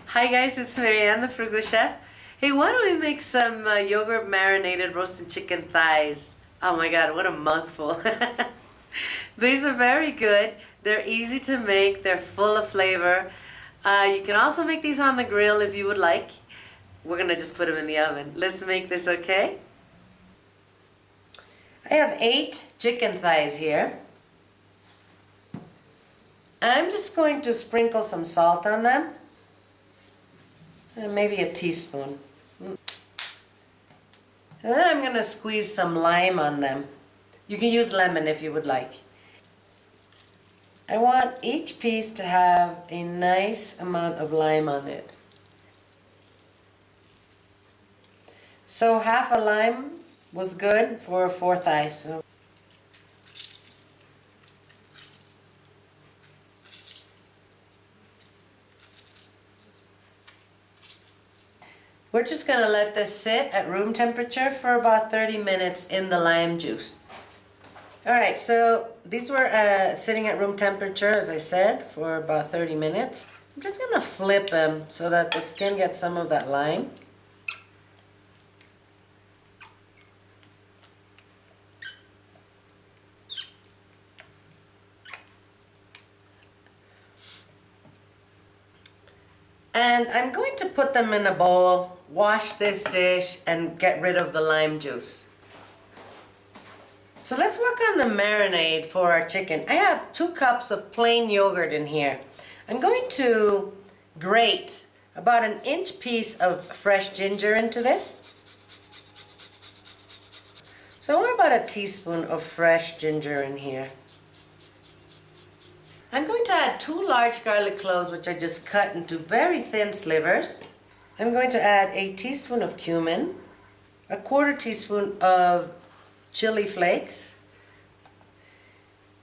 Hi guys, it's Marianne, the Frugal Chef. Hey, why don't we make some yogurt marinated roasted chicken thighs? Oh my god, what a mouthful. These are very good. They're easy to make. They're full of flavor. You can also make these on the grill if you would like. We're gonna just put them in the oven. Let's make this, okay? I have 8 chicken thighs here. I'm just going to sprinkle some salt on them. And maybe a teaspoon. And then I'm going to squeeze some lime on them. You can use lemon if you would like. I want each piece to have a nice amount of lime on it. So half a lime was good for 4 thighs. So we're just going to let this sit at room temperature for about 30 minutes in the lime juice. Alright, so these were sitting at room temperature, as I said, for about 30 minutes. I'm just going to flip them so that the skin gets some of that lime. And I'm going to put them in a bowl, wash this dish, and get rid of the lime juice. So let's work on the marinade for our chicken. I have 2 cups of plain yogurt in here. I'm going to grate about 1-inch piece of fresh ginger into this. So I want about a teaspoon of fresh ginger in here. I'm going to add 2 large garlic cloves, which I just cut into very thin slivers. I'm going to add a teaspoon of cumin, a 1/4 teaspoon of chili flakes,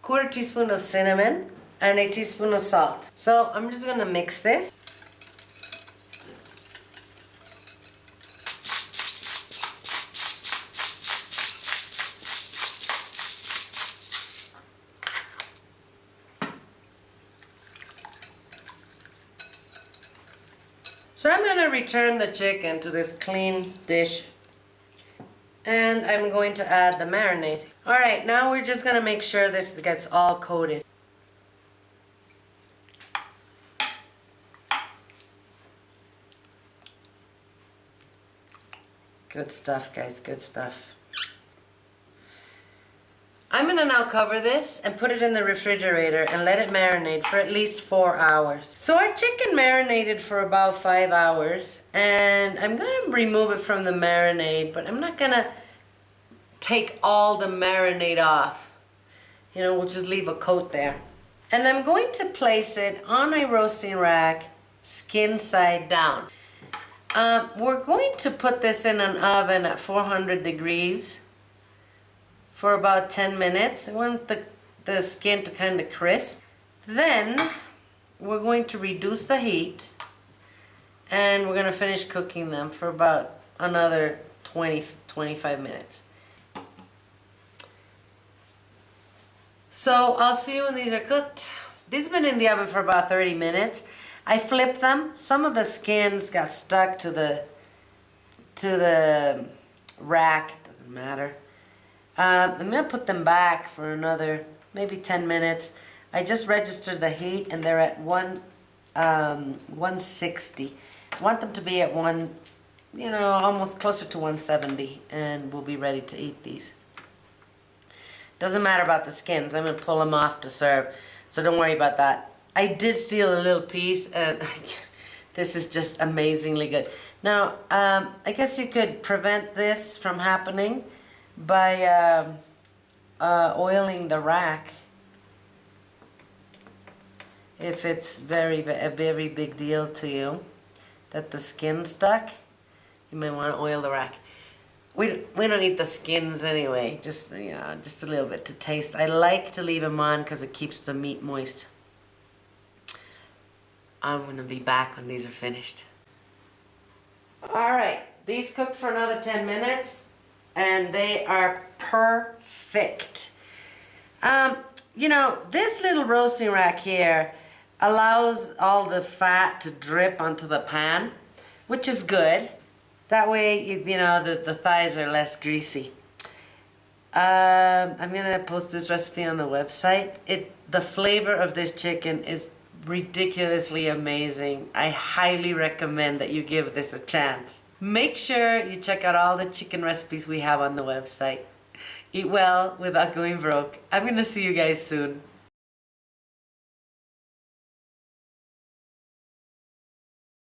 1/4 teaspoon of cinnamon, and a teaspoon of salt. So I'm just going to mix this. So I'm going to return the chicken to this clean dish, and I'm going to add the marinade. Alright, now we're just going to make sure this gets all coated. Good stuff, guys, good stuff. I'm going to now cover this and put it in the refrigerator and let it marinate for at least 4 hours. So our chicken marinated for about 5 hours, and I'm going to remove it from the marinade, but I'm not going to take all the marinade off. You know, we'll just leave a coat there. And I'm going to place it on a roasting rack, skin side down. We're going to put this in an oven at 400 degrees. For about 10 minutes. I want the skin to kind of crisp. Then we're going to reduce the heat, and we're going to finish cooking them for about another 20-25 minutes. So I'll see you when these are cooked. These have been in the oven for about 30 minutes. I flipped them. Some of the skins got stuck to the rack. Doesn't matter. I'm going to put them back for another maybe 10 minutes. I just registered the heat, and they're at 160. I want them to be at almost closer to 170, and we'll be ready to eat these. Doesn't matter about the skins. I'm going to pull them off to serve, so don't worry about that. I did steal a little piece, and this is just amazingly good. Now, I guess you could prevent this from happening by oiling the rack. If it's a very big deal to you that the skin's stuck, you may want to oil the rack. We don't eat the skins anyway, just just a little bit to taste. I like to leave them on because it keeps the meat moist. I'm going to be back when these are finished. Alright, these cooked for another 10 minutes. And they are perfect. You know, this little roasting rack here, allows all the fat to drip onto the pan, which is good. That way, you know, the thighs are less greasy. I'm gonna post this recipe on the website. The flavor of this chicken is ridiculously amazing. I highly recommend that you give this a chance. Make sure you check out all the chicken recipes we have on the website. Eat well without going broke. I'm gonna see you guys soon.